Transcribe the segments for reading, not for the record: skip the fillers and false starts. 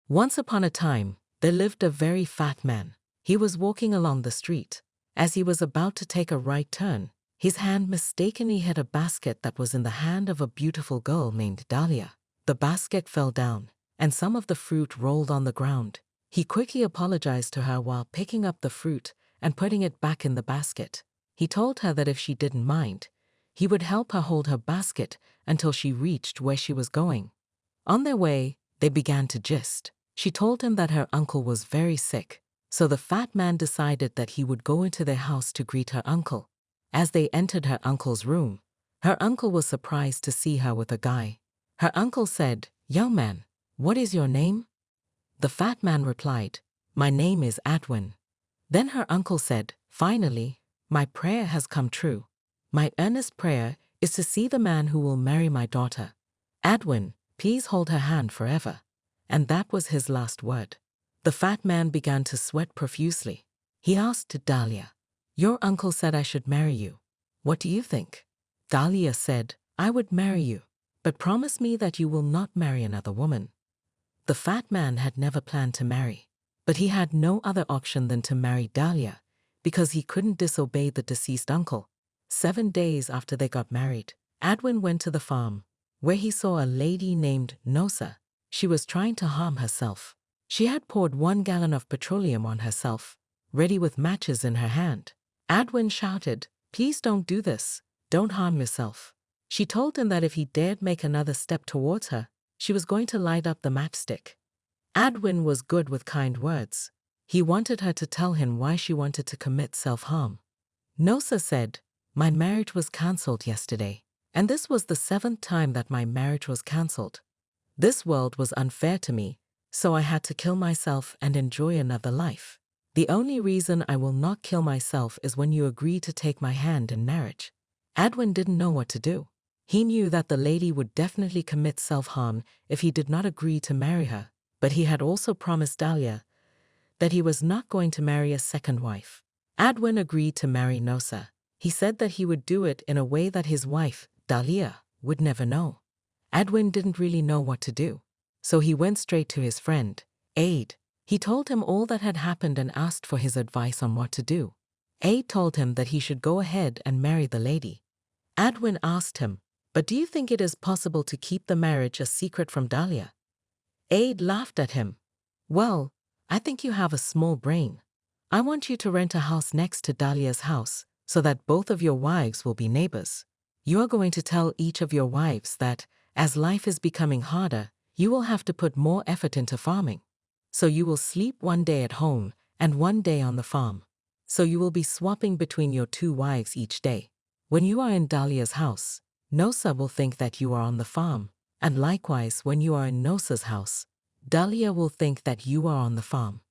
Once upon a time, there lived a very fat man. He was walking along the street. As he was about to take a right turn, his hand mistakenly hit a basket that was in the hand of a beautiful girl named Dahlia. The basket fell down, and some of the fruit rolled on the ground. He quickly apologized to her while picking up the fruit and putting it back in the basket. He told her that if she didn't mind, he would help her hold her basket until she reached where she was going. On their way, they began to gist. She told him that her uncle was very sick, so the fat man decided that he would go into their house to greet her uncle. As they entered her uncle's room, her uncle was surprised to see her with a guy. Her uncle said, "Young man, what is your name?" The fat man replied, "My name is Adwin." Then her uncle said, "Finally, my prayer has come true. My earnest prayer is to see the man who will marry my daughter. Adwin, please hold her hand forever." And that was his last word. The fat man began to sweat profusely. He asked Dahlia, "Your uncle said I should marry you. What do you think?" Dahlia said, "I would marry you, but promise me that you will not marry another woman." The fat man had never planned to marry, but he had no other option than to marry Dahlia because he couldn't disobey the deceased uncle. 7 days after they got married, Adwin went to the farm, where he saw a lady named Nosa. She was trying to harm herself. She had poured 1 gallon of petroleum on herself, ready with matches in her hand. Adwin shouted, "Please don't do this. Don't harm yourself." She told him that if he dared make another step towards her, she was going to light up the matchstick. Adwin was good with kind words. He wanted her to tell him why she wanted to commit self-harm. Nosa said, "My marriage was cancelled yesterday, and this was the 7th time that my marriage was cancelled. This world was unfair to me, so I had to kill myself and enjoy another life. The only reason I will not kill myself is when you agree to take my hand in marriage." Adwin didn't know what to do. He knew that the lady would definitely commit self-harm if he did not agree to marry her, but he had also promised Dahlia that he was not going to marry a second wife. Adwin agreed to marry Nosa. He said that he would do it in a way that his wife, Dahlia, would never know. Adwin didn't really know what to do, so he went straight to his friend, Aid. He told him all that had happened and asked for his advice on what to do. Aid told him that he should go ahead and marry the lady. Adwin asked him, "But do you think it is possible to keep the marriage a secret from Dahlia?" Aid laughed at him. "Well, I think you have a small brain. I want you to rent a house next to Dahlia's house so that both of your wives will be neighbors. You are going to tell each of your wives that, as life is becoming harder, you will have to put more effort into farming. So you will sleep 1 day at home and 1 day on the farm. So you will be swapping between your 2 wives each day. When you are in Dahlia's house, Nosa will think that you are on the farm, and likewise when you are in Nosa's house, Dahlia will think that you are on the farm.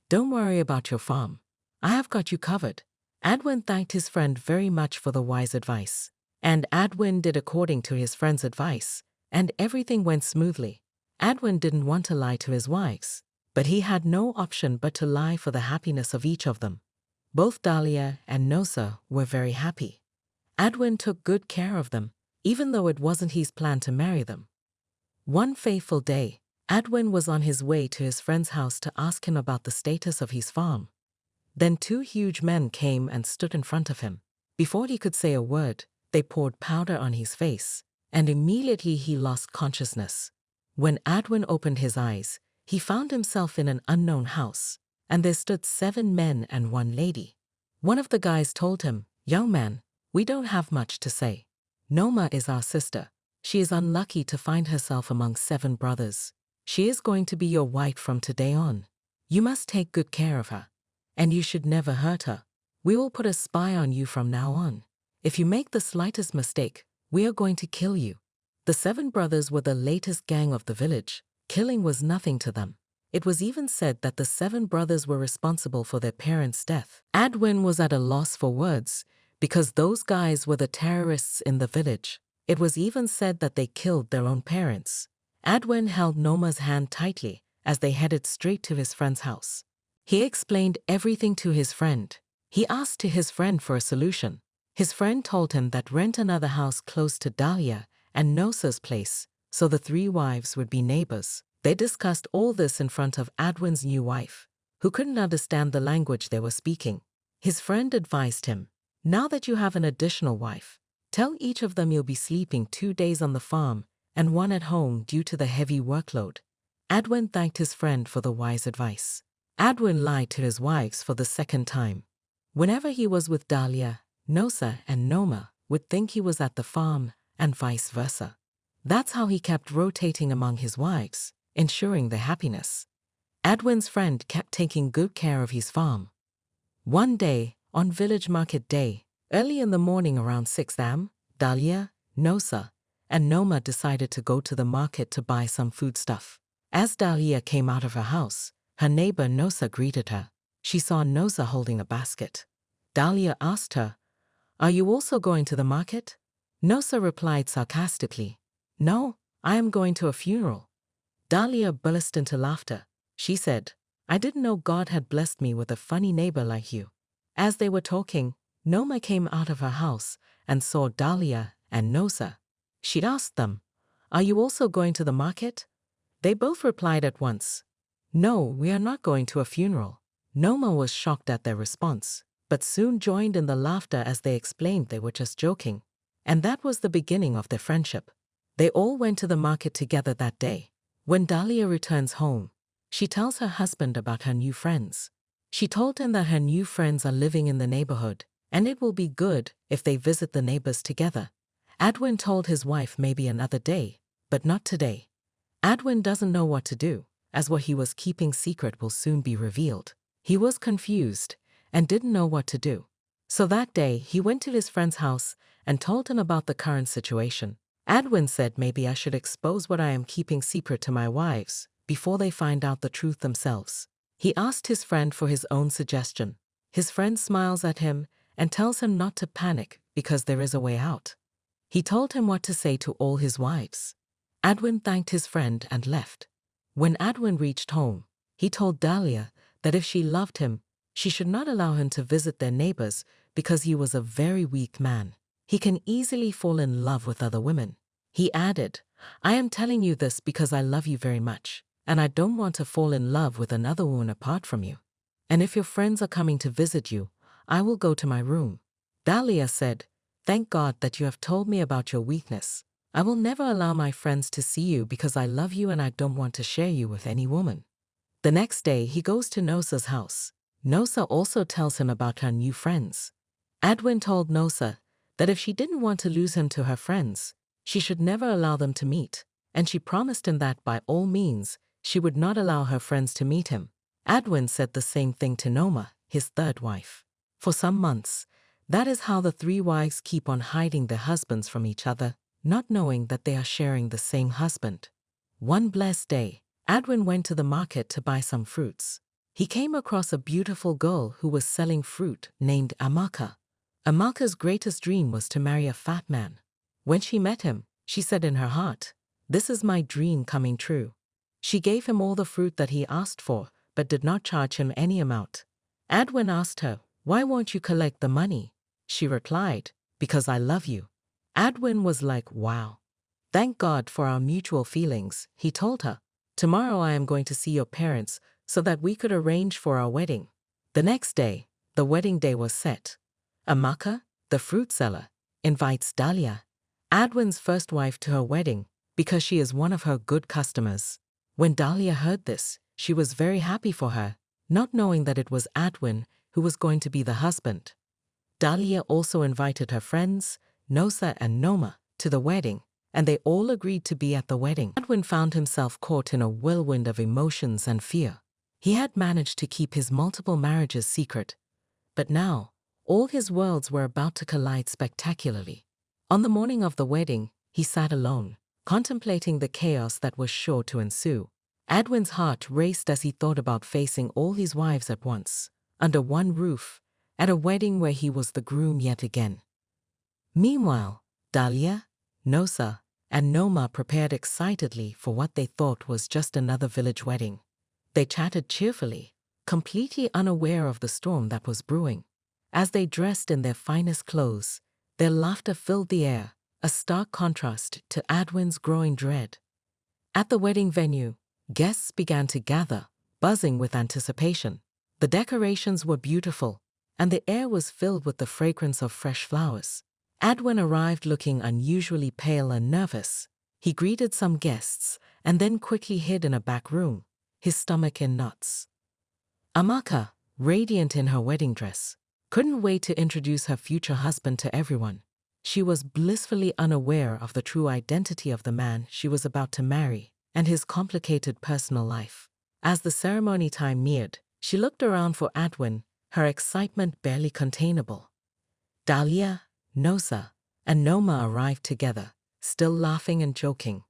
Don't worry about your farm. I have got you covered." Adwin thanked his friend very much for the wise advice, and Adwin did according to his friend's advice, and everything went smoothly. Adwin didn't want to lie to his wives, but he had no option but to lie for the happiness of each of them. Both Dahlia and Nosa were very happy. Adwin took good care of them, even though it wasn't his plan to marry them. One fateful day, Adwin was on his way to his friend's house to ask him about the status of his farm. Then 2 huge men came and stood in front of him. Before he could say a word, they poured powder on his face, and immediately he lost consciousness. When Adwin opened his eyes, he found himself in an unknown house, and there stood 7 men and 1 lady. One of the guys told him, "Young man, we don't have much to say. Noma is our sister. She is unlucky to find herself among 7 brothers. She is going to be your wife from today on. You must take good care of her, and you should never hurt her. We will put a spy on you from now on. If you make the slightest mistake, we are going to kill you." The 7 brothers were the latest gang of the village. Killing was nothing to them. It was even said that the 7 brothers were responsible for their parents' death. Adwin was at a loss for words, because those guys were the terrorists in the village. It was even said that they killed their own parents. Adwin held Noma's hand tightly as they headed straight to his friend's house. He explained everything to his friend. He asked his friend for a solution. His friend told him that rent another house close to Dahlia and Nosa's place, so the 3 wives would be neighbors. They discussed all this in front of Adwin's new wife, who couldn't understand the language they were speaking. His friend advised him, "Now that you have an additional wife, tell each of them you'll be sleeping 2 days on the farm and 1 at home due to the heavy workload." Adwin thanked his friend for the wise advice. Adwin lied to his wives for the second time. Whenever he was with Dahlia, Nosa and Noma would think he was at the farm, and vice versa. That's how he kept rotating among his wives, ensuring their happiness. Adwin's friend kept taking good care of his farm. One day, on village market day, early in the morning around 6 a.m., Dahlia, Nosa, and Noma decided to go to the market to buy some foodstuff. As Dahlia came out of her house, her neighbor Nosa greeted her. She saw Nosa holding a basket. Dahlia asked her, "Are you also going to the market?" Nosa replied sarcastically, "No, I am going to a funeral." Dahlia burst into laughter. She said, "I didn't know God had blessed me with a funny neighbor like you." As they were talking, Noma came out of her house and saw Dahlia and Nosa. She asked them, "Are you also going to the market?" They both replied at once, "No, we are not going to a funeral." Noma was shocked at their response, but soon joined in the laughter as they explained they were just joking. And that was the beginning of their friendship. They all went to the market together that day. When Dahlia returns home, she tells her husband about her new friends. She told him that her new friends are living in the neighborhood, and it will be good if they visit the neighbors together. Adwin told his wife maybe another day, but not today. Adwin doesn't know what to do, as what he was keeping secret will soon be revealed. He was confused and didn't know what to do. So that day, he went to his friend's house and told him about the current situation. Adwin said maybe I should expose what I am keeping secret to my wives before they find out the truth themselves. He asked his friend for his own suggestion. His friend smiles at him and tells him not to panic because there is a way out. He told him what to say to all his wives. Adwin thanked his friend and left. When Adwin reached home, he told Dahlia that if she loved him, she should not allow him to visit their neighbors because he was a very weak man. He can easily fall in love with other women. He added, "I am telling you this because I love you very much, and I don't want to fall in love with another woman apart from you. And if your friends are coming to visit you, I will go to my room." Dahlia said, "Thank God that you have told me about your weakness. I will never allow my friends to see you because I love you and I don't want to share you with any woman." The next day, he goes to Nosa's house. Nosa also tells him about her new friends. Adwin told Nosa that if she didn't want to lose him to her friends, she should never allow them to meet, and she promised him that by all means, she would not allow her friends to meet him. Adwin said the same thing to Noma, his third wife. For some months, that is how the 3 wives keep on hiding their husbands from each other, not knowing that they are sharing the same husband. One blessed day, Adwin went to the market to buy some fruits. He came across a beautiful girl who was selling fruit named Amaka. Amaka's greatest dream was to marry a fat man. When she met him, she said in her heart, "This is my dream coming true." She gave him all the fruit that he asked for, but did not charge him any amount. Adwin asked her, "Why won't you collect the money?" She replied, "Because I love you." Adwin was like, "Wow. Thank God for our mutual feelings," he told her. "Tomorrow I am going to see your parents so that we could arrange for our wedding." The next day, the wedding day was set. Amaka, the fruit seller, invites Dahlia, Adwin's first wife, to her wedding because she is one of her good customers. When Dahlia heard this, she was very happy for her, not knowing that it was Adwin who was going to be the husband. Dahlia also invited her friends, Nosa and Noma, to the wedding, and they all agreed to be at the wedding. Adwin found himself caught in a whirlwind of emotions and fear. He had managed to keep his multiple marriages secret, but now all his worlds were about to collide spectacularly. On the morning of the wedding, he sat alone, contemplating the chaos that was sure to ensue. Adwin's heart raced as he thought about facing all his wives at once, under one roof, at a wedding where he was the groom yet again. Meanwhile, Dahlia, Nosa, and Noma prepared excitedly for what they thought was just another village wedding. They chatted cheerfully, completely unaware of the storm that was brewing. As they dressed in their finest clothes, their laughter filled the air, a stark contrast to Adwin's growing dread. At the wedding venue, Guests began to gather, buzzing with anticipation. The decorations were beautiful, and the air was filled with the fragrance of fresh flowers. Adwin arrived looking unusually pale and nervous. He greeted some guests and then quickly hid in a back room, his stomach in knots. Amaka, radiant in her wedding dress, couldn't wait to introduce her future husband to everyone. She was blissfully unaware of the true identity of the man she was about to marry and his complicated personal life. As the ceremony time neared, she looked around for Adwin, her excitement barely containable. Dahlia, Nosa, and Noma arrived together, still laughing and joking.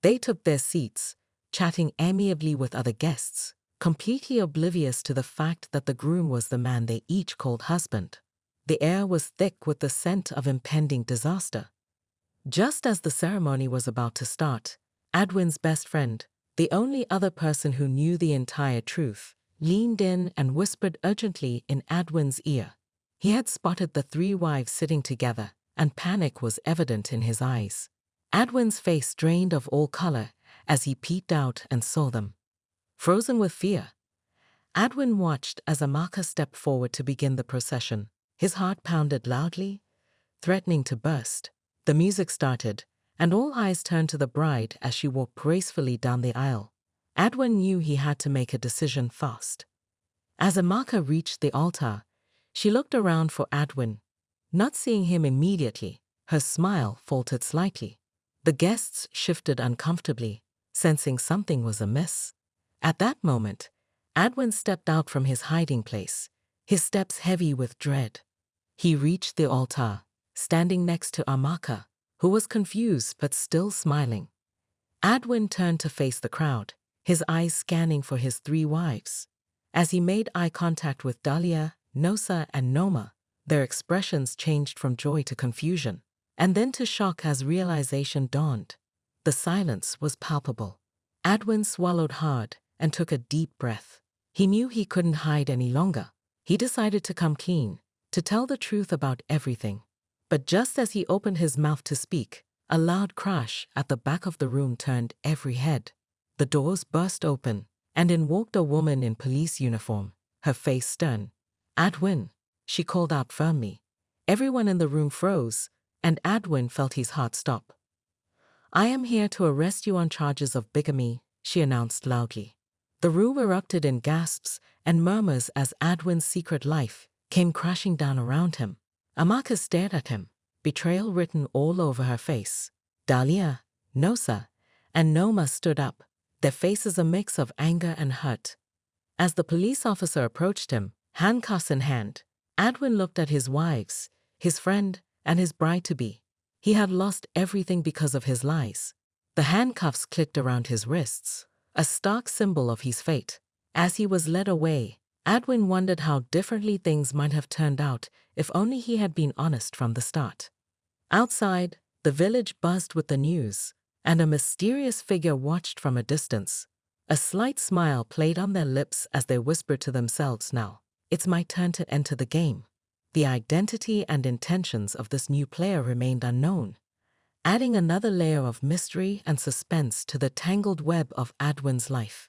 They took their seats, chatting amiably with other guests, completely oblivious to the fact that the groom was the man they each called husband. The air was thick with the scent of impending disaster. Just as the ceremony was about to start, Adwin's best friend, the only other person who knew the entire truth, leaned in and whispered urgently in Adwin's ear. He had spotted the three wives sitting together, and panic was evident in his eyes. Adwin's face drained of all color as he peeked out and saw them. Frozen with fear, Adwin watched as Amaka stepped forward to begin the procession. His heart pounded loudly, threatening to burst. The music started, and all eyes turned to the bride as she walked gracefully down the aisle. Adwin knew he had to make a decision fast. As Amaka reached the altar, she looked around for Adwin. Not seeing him immediately, her smile faltered slightly. The guests shifted uncomfortably, sensing something was amiss. At that moment, Adwin stepped out from his hiding place, his steps heavy with dread. He reached the altar, standing next to Amaka, who was confused but still smiling. Adwin turned to face the crowd, his eyes scanning for his three wives. As he made eye contact with Dahlia, Nosa, and Noma, their expressions changed from joy to confusion, and then to shock as realization dawned. The silence was palpable. Adwin swallowed hard and took a deep breath. He knew he couldn't hide any longer. He decided to come clean, to tell the truth about everything. But just as he opened his mouth to speak, a loud crash at the back of the room turned every head. The doors burst open, and in walked a woman in police uniform, her face stern. "Adwin," she called out firmly. Everyone in the room froze, and Adwin felt his heart stop. "I am here to arrest you on charges of bigamy," she announced loudly. The room erupted in gasps and murmurs as Adwin's secret life came crashing down around him. Amaka stared at him, betrayal written all over her face. Dahlia, Nosa, and Noma stood up, their faces a mix of anger and hurt. As the police officer approached him, handcuffs in hand, Adwin looked at his wives, his friend, and his bride-to-be. He had lost everything because of his lies. The handcuffs clicked around his wrists, a stark symbol of his fate. As he was led away, Adwin wondered how differently things might have turned out if only he had been honest from the start. Outside, the village buzzed with the news, and a mysterious figure watched from a distance. A slight smile played on their lips as they whispered to themselves, "Now, it's my turn to enter the game." The identity and intentions of this new player remained unknown, adding another layer of mystery and suspense to the tangled web of Adwin's life.